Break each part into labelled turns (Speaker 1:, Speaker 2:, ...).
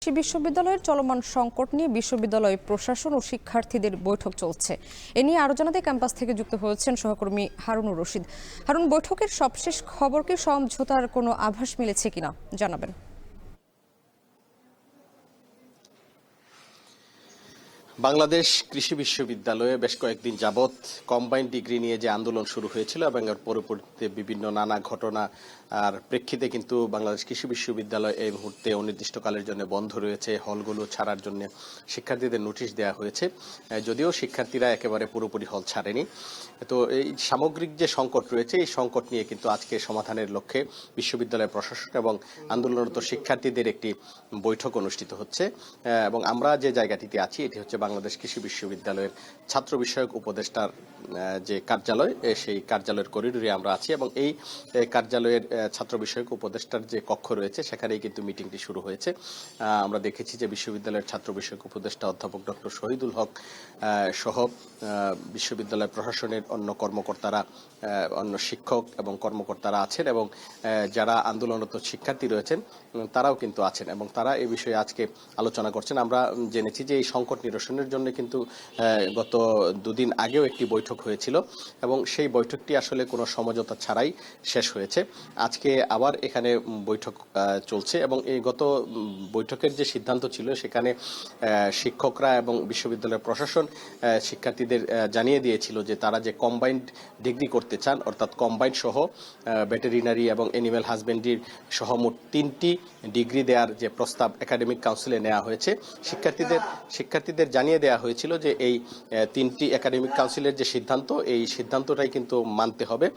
Speaker 1: কৃষি বিশ্ববিদ্যালয়ের চলমান সংকট নিয়ে বিশ্ববিদ্যালয় প্রশাসন ও শিক্ষার্থীদের বৈঠক চলছে। এ নিয়ে আরো জানাতে ক্যাম্পাস থেকে যুক্ত হয়েছেন সহকর্মী হারুনুর রশিদ। হারুন, বৈঠকের সবশেষ খবর কি সমঝোতার কোনো আভাস মিলেছে কিনা জানাবেন?
Speaker 2: বাংলাদেশ কৃষি বিশ্ববিদ্যালয়ে বেশ কয়েকদিন যাবৎ কম্বাইন্ড ডিগ্রি নিয়ে যে আন্দোলন শুরু হয়েছিল এবং এর পরবর্তীতে বিভিন্ন নানা ঘটনা আর প্রেক্ষিতে কিন্তু বাংলাদেশ কৃষি বিশ্ববিদ্যালয় এই মুহূর্তে অনির্দিষ্টকালের জন্য বন্ধ রয়েছে। হলগুলো ছাড়ার জন্য শিক্ষার্থীদের নোটিশ দেওয়া হয়েছে, যদিও শিক্ষার্থীরা একেবারে পুরোপুরি হল ছাড়েনি। তো এই সামগ্রিক যে সংকট রয়েছে, এই সংকট নিয়ে কিন্তু আজকে সমাধানের লক্ষ্যে বিশ্ববিদ্যালয় প্রশাসন এবং আন্দোলনরত শিক্ষার্থীদের একটি বৈঠক অনুষ্ঠিত হচ্ছে। এবং আমরা যে জায়গাটিতে আছি এটি হচ্ছে বাংলাদেশ কৃষি বিশ্ববিদ্যালয়ের ছাত্র বিষয়ক উপদেষ্টার যে কার্যালয়, সেই কার্যালয়ের করিডোরে আমরা আছি এবং এই কার্যালয়ের ছাত্র বিষয়ক উপদেষ্টার যে কক্ষ রয়েছে সেখানেই কিন্তু মিটিংটি শুরু হয়েছে। আমরা দেখেছি যে বিশ্ববিদ্যালয়ের ছাত্র বিষয়ক উপদেষ্টা অধ্যাপক ডক্টর শহীদুল হক সহ বিশ্ববিদ্যালয় প্রশাসনের অন্য কর্মকর্তারা, অন্য শিক্ষক এবং কর্মকর্তারা আছেন এবং যারা আন্দোলনরত শিক্ষার্থী রয়েছেন তারাও কিন্তু আছেন এবং তারা এই বিষয়ে আজকে আলোচনা করছেন। আমরা জেনেছি যে এই সংকট নিরসনের জন্য কিন্তু গত দুদিন আগেও একটি বৈঠক হয়েছিল এবং সেই বৈঠকটি আসলে কোনো সমঝোতা ছাড়াই শেষ হয়েছে। আজকে আবার এখানে বৈঠক চলছে এবং এই গত বৈঠকের যে সিদ্ধান্ত ছিল সেখানে শিক্ষকরা এবং বিশ্ববিদ্যালয়ের প্রশাসন শিক্ষার্থীদের জানিয়ে দিয়েছিল যে তারা যে কম্বাইন্ড ডিগ্রি করতে চান, অর্থাৎ কম্বাইন্ড সহ ভেটেরিনারি এবং অ্যানিম্যাল হাজবেন্ড্রির সহ মোট 3টি ডিগ্রি দেওয়ার যে প্রস্তাব একাডেমিক কাউন্সিলে নেওয়া হয়েছে, শিক্ষার্থীদের জানিয়ে দেওয়া হয়েছিল যে এই 3টি একাডেমিক কাউন্সিলের যে সিদ্ধান্ত, এই সিদ্ধান্তটাই কিন্তু মানতে হবে।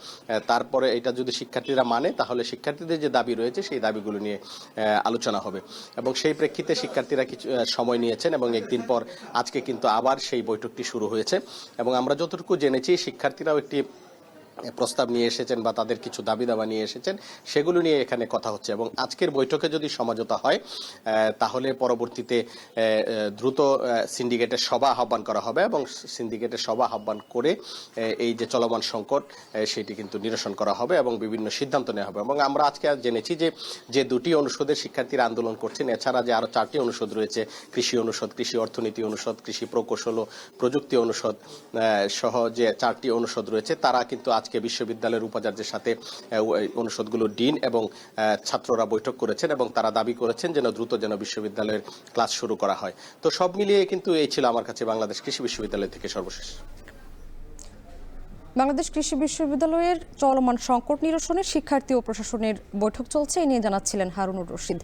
Speaker 2: তারপরে এটা যদি শিক্ষার্থীরা মানে তাহলে শিক্ষার্থীদের যে দাবি রয়েছে সেই দাবিগুলো নিয়ে আলোচনা হবে এবং সেই প্রেক্ষিতে শিক্ষার্থীরা কিছু সময় নিয়েছেন এবং একদিন পর আজকে কিন্তু আবার সেই বৈঠকটি শুরু হয়েছে এবং আমরা যতটুকু জেনেছি শিক্ষার্থীরাও একটি প্রস্তাব নিয়ে এসেছেন বা তাদের কিছু দাবি দাবা নিয়ে এসেছেন, সেগুলো নিয়ে এখানে কথা হচ্ছে এবং আজকের বৈঠকে যদি সমঝোতা হয় তাহলে পরবর্তীতে দ্রুত সিন্ডিকেটের সভা আহ্বান করা হবে এবং সিন্ডিকেটের সভা আহ্বান করে এই যে চলমান সংকট সেটি কিন্তু নিরসন করা হবে এবং বিভিন্ন সিদ্ধান্ত নেওয়া হবে। এবং আমরা আজকে জেনেছি যে দুটি অনুষদের শিক্ষার্থীরা আন্দোলন করছেন, এছাড়া যে আরো 4টি অনুষদ রয়েছে, কৃষি অনুষদ, কৃষি অর্থনীতি অনুষদ, কৃষি প্রকৌশল ও প্রযুক্তি অনুষদ সহ যে 4টি অনুষদ রয়েছে, তারা কিন্তু আজকে বিশ্ববিদ্যালয়ের উপাচার্যের সাথে অনুষদগুলোর ডিন এবং ছাত্ররা বৈঠক করেছেন এবং তারা দাবি করেছেন যেন দ্রুত বিশ্ববিদ্যালয়ের ক্লাস শুরু করা হয়। তো সব মিলিয়ে কিন্তু এই ছিল আমার কাছে বাংলাদেশ কৃষি বিশ্ববিদ্যালয় থেকে সর্বশেষ।
Speaker 1: বাংলাদেশ কৃষি বিশ্ববিদ্যালয়ের চলমান সংকট নিরসনে শিক্ষার্থী ও প্রশাসনের বৈঠক চলছে, এ নিয়ে জানাচ্ছিলেন হারুনুর রশিদ।